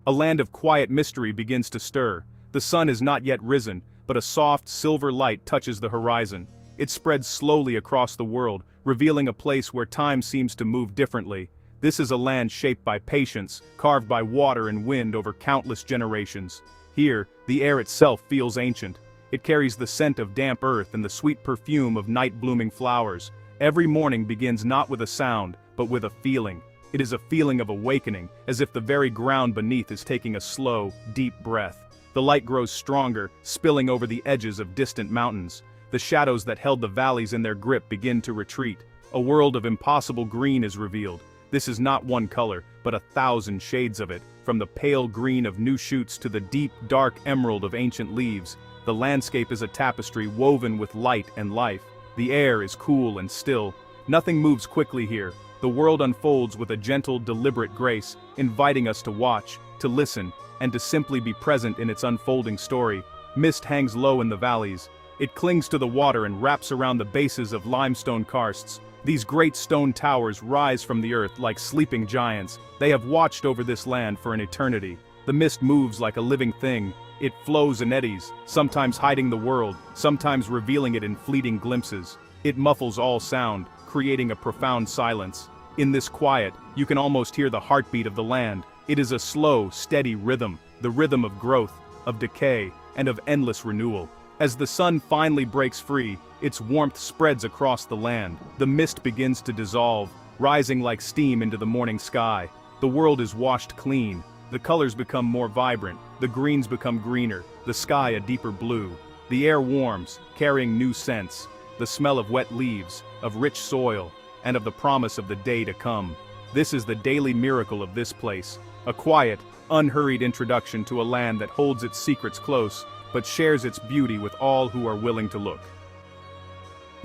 A land of quiet mystery begins to stir. The sun is not yet risen, but a soft, silver light touches the horizon. It spreads slowly across the world, revealing a place where time seems to move differently. This is a land shaped by patience, carved by water and wind over countless generations. Here, the air itself feels ancient. It carries the scent of damp earth and the sweet perfume of night-blooming flowers. Every morning begins not with a sound, but with a feeling. It is a feeling of awakening, as if the very ground beneath is taking a slow, deep breath. The light grows stronger, spilling over the edges of distant mountains. The shadows that held the valleys in their grip begin to retreat. A world of impossible green is revealed. This is not one color, but 1,000 shades of it, from the pale green of new shoots to the deep, dark emerald of ancient leaves. The landscape is a tapestry woven with light and life. The air is cool and still. Nothing moves quickly here. The world unfolds with a gentle, deliberate grace, inviting us to watch, to listen, and to simply be present in its unfolding story. Mist hangs low in the valleys. It clings to the water and wraps around the bases of limestone karsts. These great stone towers rise from the earth like sleeping giants. They have watched over this land for an eternity. The mist moves like a living thing. It flows and eddies, sometimes hiding the world, sometimes revealing it in fleeting glimpses. It muffles all sound, creating a profound silence. In this quiet, you can almost hear the heartbeat of the land. It is a slow, steady rhythm, the rhythm of growth, of decay, and of endless renewal. As the sun finally breaks free, its warmth spreads across the land. The mist begins to dissolve, rising like steam into the morning sky. The world is washed clean. The colors become more vibrant, the greens become greener, the sky a deeper blue. The air warms, carrying new scents, the smell of wet leaves, of rich soil, and of the promise of the day to come. This is the daily miracle of this place, a quiet, unhurried introduction to a land that holds its secrets close, but shares its beauty with all who are willing to look.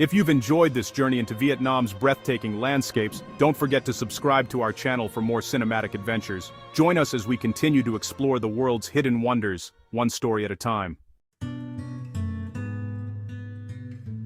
If you've enjoyed this journey into Vietnam's breathtaking landscapes, don't forget to subscribe to our channel for more cinematic adventures. Join us as we continue to explore the world's hidden wonders, one story at a time.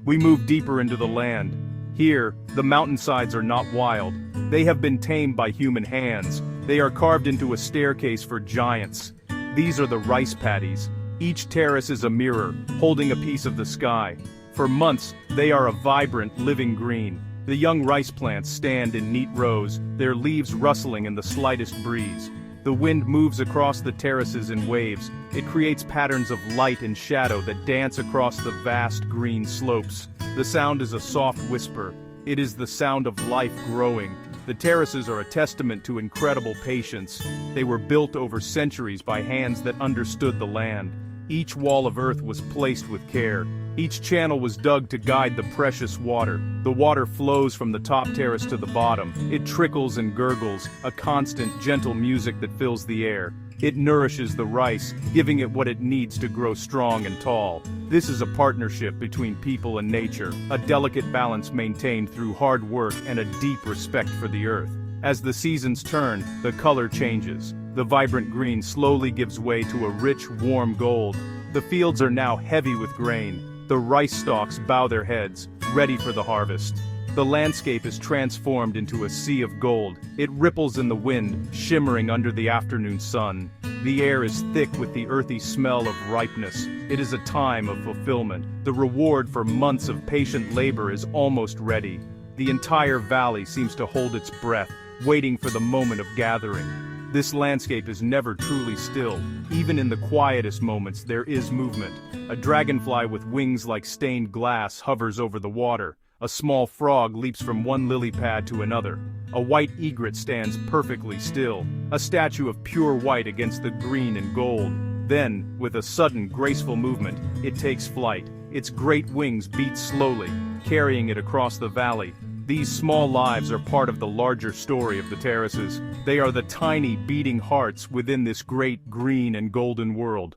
We move deeper into the land. Here, the mountainsides are not wild. They have been tamed by human hands. They are carved into a staircase for giants. These are the rice paddies. Each terrace is a mirror, holding a piece of the sky. For months, they are a vibrant, living green. The young rice plants stand in neat rows, their leaves rustling in the slightest breeze. The wind moves across the terraces in waves. It creates patterns of light and shadow that dance across the vast green slopes. The sound is a soft whisper. It is the sound of life growing. The terraces are a testament to incredible patience. They were built over centuries by hands that understood the land. Each wall of earth was placed with care. Each channel was dug to guide the precious water. The water flows from the top terrace to the bottom. It trickles and gurgles, a constant, gentle music that fills the air. It nourishes the rice, giving it what it needs to grow strong and tall. This is a partnership between people and nature, a delicate balance maintained through hard work and a deep respect for the earth. As the seasons turn, the color changes. The vibrant green slowly gives way to a rich, warm gold. The fields are now heavy with grain. The rice stalks bow their heads, ready for the harvest. The landscape is transformed into a sea of gold. It ripples in the wind, shimmering under the afternoon sun. The air is thick with the earthy smell of ripeness. It is a time of fulfillment. The reward for months of patient labor is almost ready. The entire valley seems to hold its breath, waiting for the moment of gathering. This landscape is never truly still. Even in the quietest moments, there is movement. A dragonfly with wings like stained glass hovers over the water. A small frog leaps from one lily pad to another. A white egret stands perfectly still, a statue of pure white against the green and gold. Then, with a sudden, graceful movement, it takes flight. Its great wings beat slowly, carrying it across the valley. These small lives are part of the larger story of the terraces. They are the tiny, beating hearts within this great green and golden world.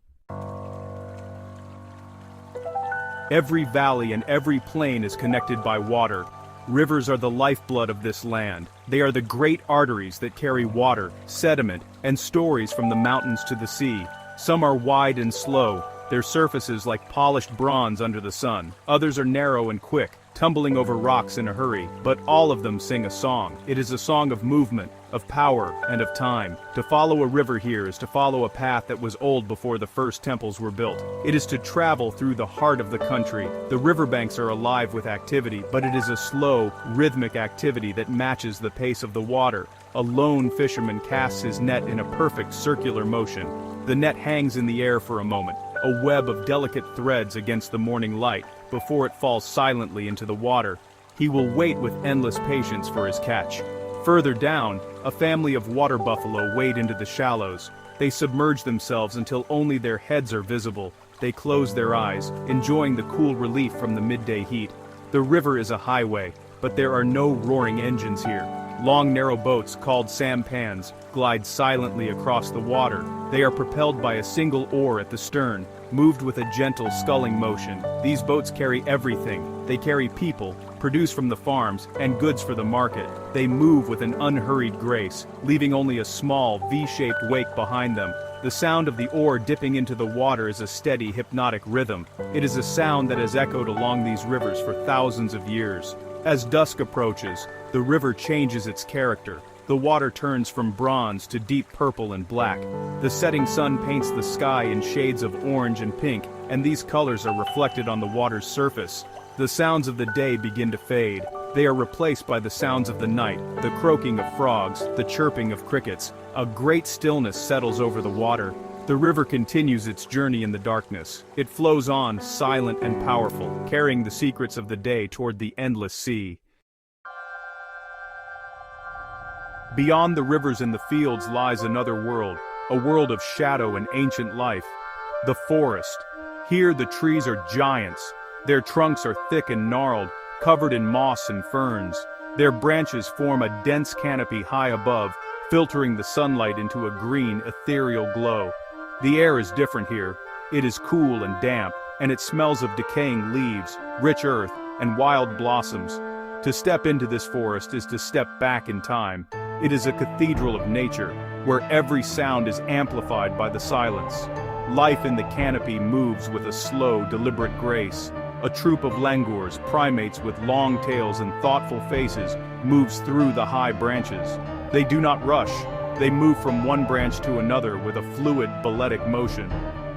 Every valley and every plain is connected by water. Rivers are the lifeblood of this land. They are the great arteries that carry water, sediment, and stories from the mountains to the sea. Some are wide and slow, their surfaces like polished bronze under the sun. Others are narrow and quick, tumbling over rocks in a hurry, but all of them sing a song. It is a song of movement, of power, and of time. To follow a river here is to follow a path that was old before the first temples were built. It is to travel through the heart of the country. The riverbanks are alive with activity, but it is a slow, rhythmic activity that matches the pace of the water. A lone fisherman casts his net in a perfect circular motion. The net hangs in the air for a moment, a web of delicate threads against the morning light, before it falls silently into the water. He will wait with endless patience for his catch. Further down, a family of water buffalo wade into the shallows. They submerge themselves until only their heads are visible. They close their eyes, enjoying the cool relief from the midday heat. The river is a highway, but there are no roaring engines here. Long narrow boats called sampans glide silently across the water. They are propelled by a single oar at the stern, moved with a gentle sculling motion. These boats carry everything. They carry people, produce from the farms, and goods for the market. They move with an unhurried grace, leaving only a small, V-shaped wake behind them. The sound of the oar dipping into the water is a steady, hypnotic rhythm. It is a sound that has echoed along these rivers for thousands of years. As dusk approaches, the river changes its character. The water turns from bronze to deep purple and black. The setting sun paints the sky in shades of orange and pink, and these colors are reflected on the water's surface. The sounds of the day begin to fade. They are replaced by the sounds of the night, the croaking of frogs, the chirping of crickets. A great stillness settles over the water. The river continues its journey in the darkness. It flows on, silent and powerful, carrying the secrets of the day toward the endless sea. Beyond the rivers and the fields lies another world, a world of shadow and ancient life. The forest. Here the trees are giants. Their trunks are thick and gnarled, covered in moss and ferns. Their branches form a dense canopy high above, filtering the sunlight into a green, ethereal glow. The air is different here. It is cool and damp, and it smells of decaying leaves, rich earth, and wild blossoms. To step into this forest is to step back in time. It is a cathedral of nature, where every sound is amplified by the silence. Life in the canopy moves with a slow, deliberate grace. A troop of langurs, primates with long tails and thoughtful faces, moves through the high branches. They do not rush. They move from one branch to another with a fluid, balletic motion.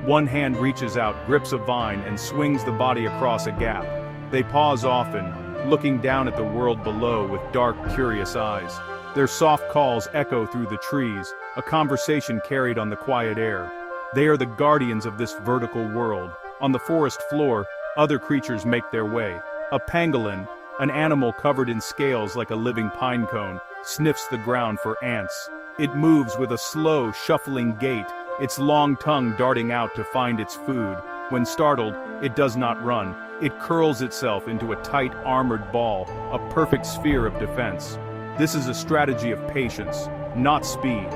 One hand reaches out, grips a vine, and swings the body across a gap. They pause often, looking down at the world below with dark, curious eyes. Their soft calls echo through the trees, a conversation carried on the quiet air. They are the guardians of this vertical world. On the forest floor, other creatures make their way. A pangolin, an animal covered in scales like a living pine cone, sniffs the ground for ants. It moves with a slow, shuffling gait, its long tongue darting out to find its food. When startled, it does not run. It curls itself into a tight, armored ball, a perfect sphere of defense. This is a strategy of patience, not speed.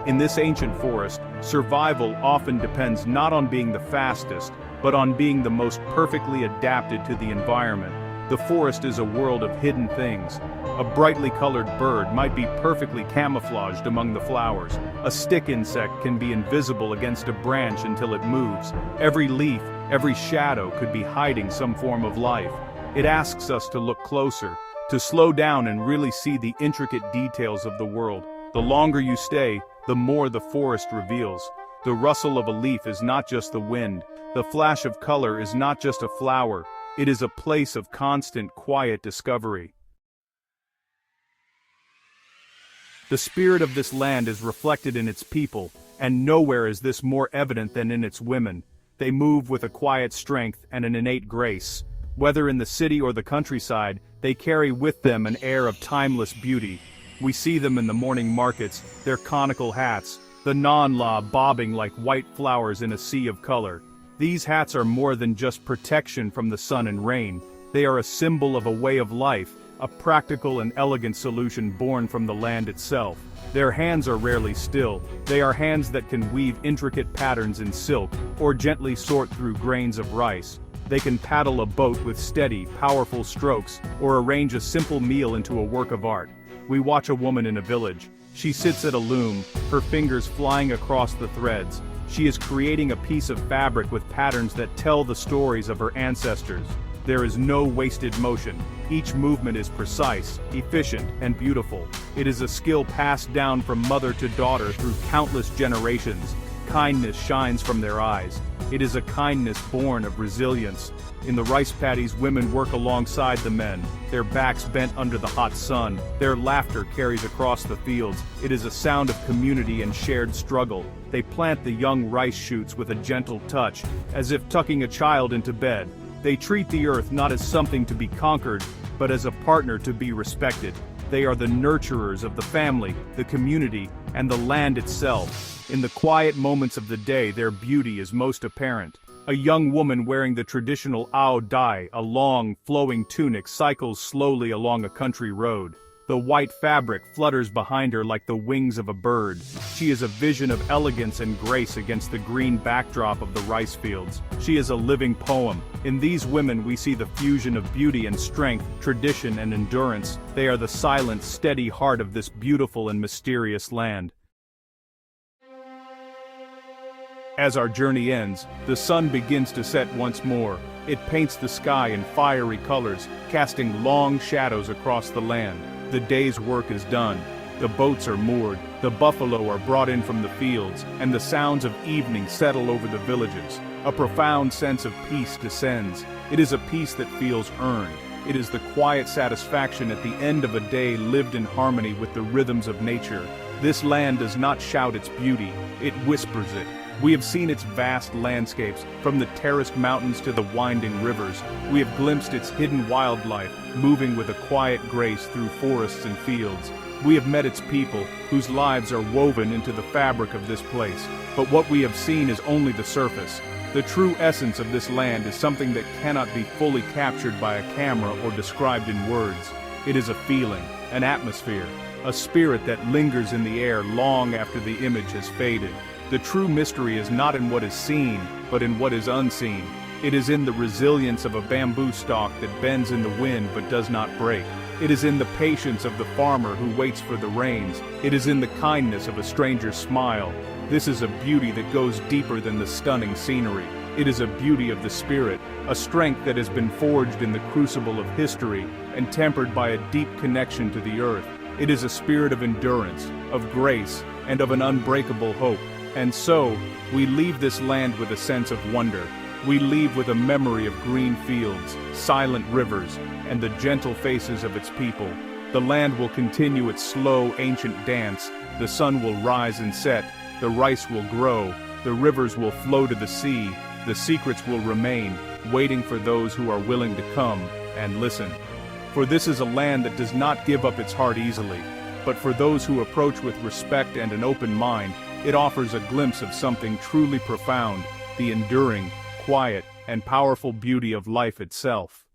In this ancient forest, survival often depends not on being the fastest, but on being the most perfectly adapted to the environment. The forest is a world of hidden things. A brightly colored bird might be perfectly camouflaged among the flowers. A stick insect can be invisible against a branch until it moves. Every leaf, every shadow could be hiding some form of life. It asks us to look closer, to slow down and really see the intricate details of the world. The longer you stay, the more the forest reveals. The rustle of a leaf is not just the wind. The flash of color is not just a flower. It is a place of constant, quiet discovery. The spirit of this land is reflected in its people, and nowhere is this more evident than in its women. They move with a quiet strength and an innate grace. Whether in the city or the countryside, they carry with them an air of timeless beauty. We see them in the morning markets, their conical hats, the non-la bobbing like white flowers in a sea of color. These hats are more than just protection from the sun and rain. They are a symbol of a way of life, a practical and elegant solution born from the land itself. Their hands are rarely still. They are hands that can weave intricate patterns in silk, or gently sort through grains of rice. They can paddle a boat with steady, powerful strokes, or arrange a simple meal into a work of art. We watch a woman in a village. She sits at a loom, her fingers flying across the threads. She is creating a piece of fabric with patterns that tell the stories of her ancestors. There is no wasted motion. Each movement is precise, efficient, and beautiful. It is a skill passed down from mother to daughter through countless generations. Kindness shines from their eyes. It is a kindness born of resilience. In the rice paddies, women work alongside the men, their backs bent under the hot sun. Their laughter carries across the fields. It is a sound of community and shared struggle. They plant the young rice shoots with a gentle touch, as if tucking a child into bed. They treat the earth not as something to be conquered, but as a partner to be respected. They are the nurturers of the family, the community, and the land itself. In the quiet moments of the day, their beauty is most apparent. A young woman wearing the traditional ao dai, a long, flowing tunic, cycles slowly along a country road. The white fabric flutters behind her like the wings of a bird. She is a vision of elegance and grace against the green backdrop of the rice fields. She is a living poem. In these women we see the fusion of beauty and strength, tradition and endurance. They are the silent, steady heart of this beautiful and mysterious land. As our journey ends, the sun begins to set once more. It paints the sky in fiery colors, casting long shadows across the land. The day's work is done. The boats are moored, the buffalo are brought in from the fields, and the sounds of evening settle over the villages. A profound sense of peace descends. It is a peace that feels earned. It is the quiet satisfaction at the end of a day lived in harmony with the rhythms of nature. This land does not shout its beauty, it whispers it. We have seen its vast landscapes, from the terraced mountains to the winding rivers. We have glimpsed its hidden wildlife, moving with a quiet grace through forests and fields. We have met its people, whose lives are woven into the fabric of this place. But what we have seen is only the surface. The true essence of this land is something that cannot be fully captured by a camera or described in words. It is a feeling, an atmosphere, a spirit that lingers in the air long after the image has faded. The true mystery is not in what is seen, but in what is unseen. It is in the resilience of a bamboo stalk that bends in the wind but does not break. It is in the patience of the farmer who waits for the rains. It is in the kindness of a stranger's smile. This is a beauty that goes deeper than the stunning scenery. It is a beauty of the spirit, a strength that has been forged in the crucible of history and tempered by a deep connection to the earth. It is a spirit of endurance, of grace, and of an unbreakable hope. And so, we leave this land with a sense of wonder. We leave with a memory of green fields, silent rivers, and the gentle faces of its people. The land will continue its slow, ancient dance. The sun will rise and set. The rice will grow. The rivers will flow to the sea. The secrets will remain, waiting for those who are willing to come and listen. For this is a land that does not give up its heart easily. But for those who approach with respect and an open mind, it offers a glimpse of something truly profound, the enduring, quiet, and powerful beauty of life itself.